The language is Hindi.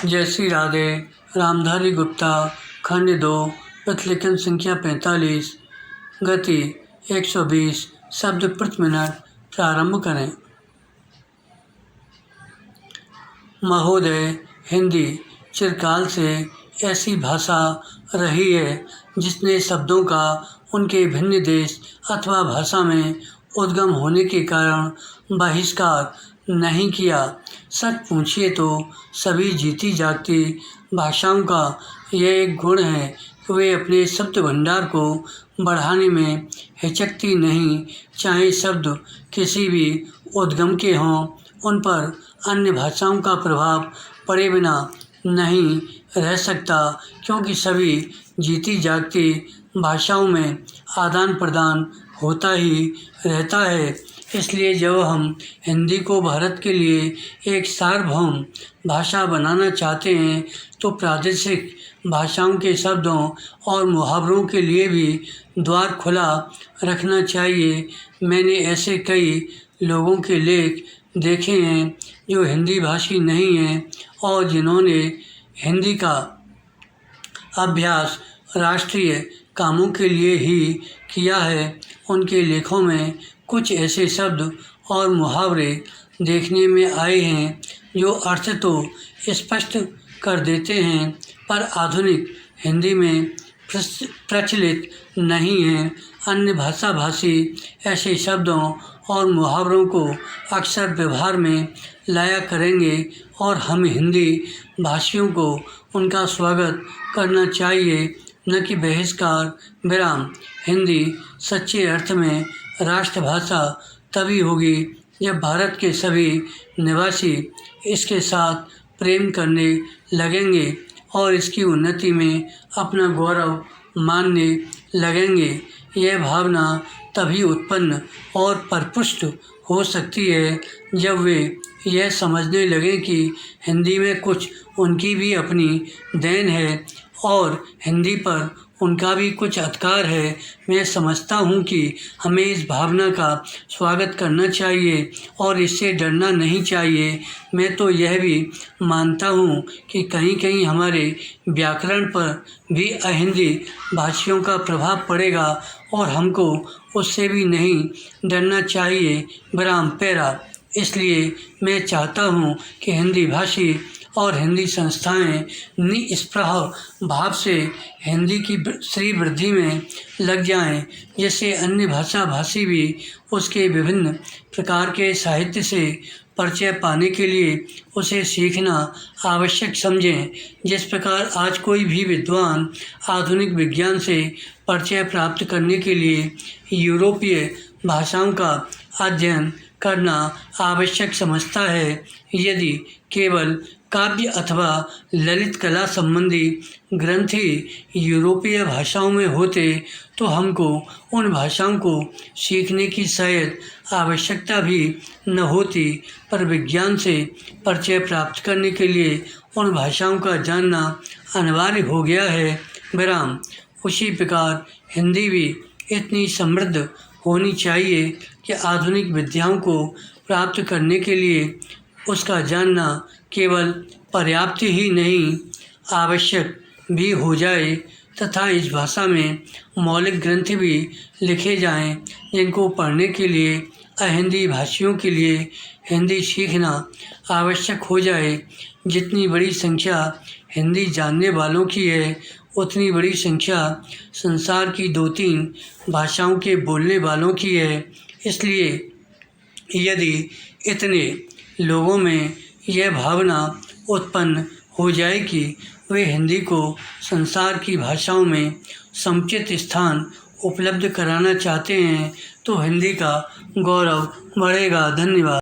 जयश्री राधे, रामधारी गुप्ता, खंड 2, प्रतिलेखन संख्या 45, गति 120 शब्द प्रति मिनट। प्रारंभ करें। महोदय, हिंदी चिरकाल से ऐसी भाषा रही है जिसने शब्दों का उनके भिन्न देश अथवा भाषा में उद्गम होने के कारण बहिष्कार नहीं किया। सच पूछिए तो सभी जीती जागती भाषाओं का यह एक गुण है कि वे अपने शब्द भंडार को बढ़ाने में हिचकती नहीं। चाहे शब्द किसी भी उद्गम के हों, उन पर अन्य भाषाओं का प्रभाव पड़े बिना नहीं रह सकता, क्योंकि सभी जीती जागती भाषाओं में आदान प्रदान होता ही रहता है। इसलिए जब हम हिंदी को भारत के लिए एक सार्वभौम भाषा बनाना चाहते हैं तो प्रादेशिक भाषाओं के शब्दों और मुहावरों के लिए भी द्वार खुला रखना चाहिए। मैंने ऐसे कई लोगों के लेख देखे हैं जो हिंदी भाषी नहीं हैं और जिन्होंने हिंदी का अभ्यास राष्ट्रीय कामों के लिए ही किया है। उनके लेखों में कुछ ऐसे शब्द और मुहावरे देखने में आए हैं जो अर्थ तो स्पष्ट कर देते हैं पर आधुनिक हिंदी में प्रचलित नहीं हैं। अन्य भाषा भाषी ऐसे शब्दों और मुहावरों को अक्सर व्यवहार में लाया करेंगे और हम हिंदी भाषियों को उनका स्वागत करना चाहिए, न कि बहिष्कार। विराम। हिंदी सच्चे अर्थ में राष्ट्रभाषा तभी होगी जब भारत के सभी निवासी इसके साथ प्रेम करने लगेंगे और इसकी उन्नति में अपना गौरव मानने लगेंगे। यह भावना तभी उत्पन्न और परिपुष्ट हो सकती है जब वे यह समझने लगें कि हिंदी में कुछ उनकी भी अपनी देन है और हिंदी पर उनका भी कुछ अधिकार है। मैं समझता हूँ कि हमें इस भावना का स्वागत करना चाहिए और इससे डरना नहीं चाहिए। मैं तो यह भी मानता हूँ कि कहीं कहीं हमारे व्याकरण पर भी अहिंदी भाषियों का प्रभाव पड़ेगा और हमको उससे भी नहीं डरना चाहिए। विराम। पैरा। इसलिए मैं चाहता हूँ कि हिंदी भाषी और हिंदी संस्थाएं निस्पृह भाव से हिंदी की श्री वृद्धि में लग जाएं, जिससे अन्य भाषा भाषी भी उसके विभिन्न प्रकार के साहित्य से परिचय पाने के लिए उसे सीखना आवश्यक समझें। जिस प्रकार आज कोई भी विद्वान आधुनिक विज्ञान से परिचय प्राप्त करने के लिए यूरोपीय भाषाओं का अध्ययन करना आवश्यक समझता है, यदि केवल काव्य अथवा ललित कला संबंधी ग्रंथ ही यूरोपीय भाषाओं में होते तो हमको उन भाषाओं को सीखने की शायद आवश्यकता भी न होती, पर विज्ञान से परिचय प्राप्त करने के लिए उन भाषाओं का जानना अनिवार्य हो गया है। विराम। उसी प्रकार हिंदी भी इतनी समृद्ध होनी चाहिए कि आधुनिक विद्याओं को प्राप्त करने के लिए उसका जानना केवल पर्याप्त ही नहीं आवश्यक भी हो जाए तथा इस भाषा में मौलिक ग्रंथ भी लिखे जाएं, जिनको पढ़ने के लिए अहिंदी भाषियों के लिए हिंदी सीखना आवश्यक हो जाए। जितनी बड़ी संख्या हिंदी जानने वालों की है, उतनी बड़ी संख्या संसार की 2-3 भाषाओं के बोलने वालों की है। इसलिए यदि इतने लोगों में यह भावना उत्पन्न हो जाए कि वे हिंदी को संसार की भाषाओं में समुचित स्थान उपलब्ध कराना चाहते हैं, तो हिंदी का गौरव बढ़ेगा। धन्यवाद।